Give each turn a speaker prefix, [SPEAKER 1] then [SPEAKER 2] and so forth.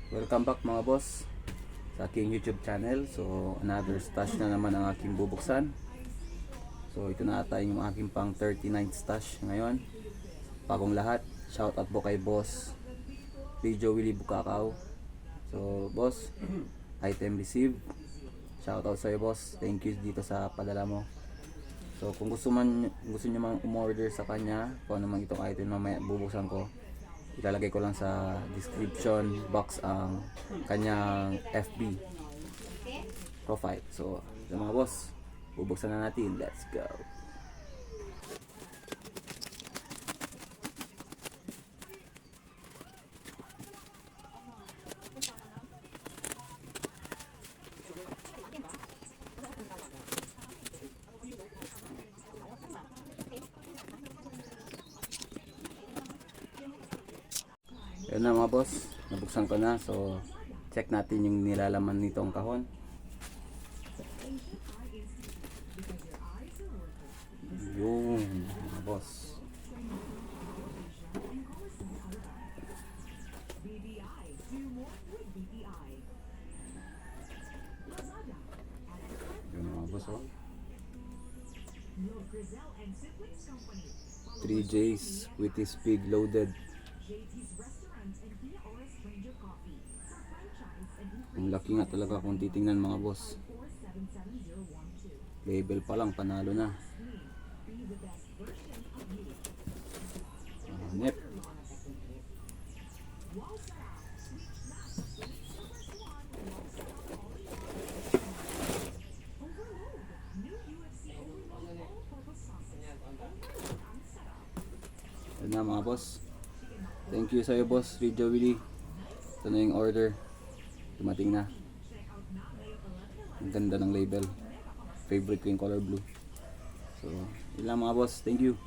[SPEAKER 1] Welcome back mga boss sa aking YouTube channel. So another stash na naman ang aking bubuksan. So ito na ata yung aking pang 39th stash ngayon. Bagong lahat. Shout out po kay boss Video Willie Bukakaw. So boss, item received. Shout out sa iyo boss. Thank you dito sa padala mo. So kung gusto niyo mang umorder sa kanya kung ano man itong item na may bubuksan ko, ilalagay ko lang sa description box ang kanyang FB profile. So ito mga boss, bubuksan na natin. Let's go. Yun na mga boss, nabuksan ko na. So check natin yung nilalaman nitong kahon. Yun mga boss, yun mga boss, oh. 3J's with his pig loaded. Ang laki nga talaga kung titingnan mga boss. Label pa lang panalo na. Nep. Yan na mga boss. Thank you sa iyo boss Video Willie. Ito na yung order. Dumating na. Ang ganda ng label. Favorite ko yung color blue. So, yun lang mga boss. Thank you.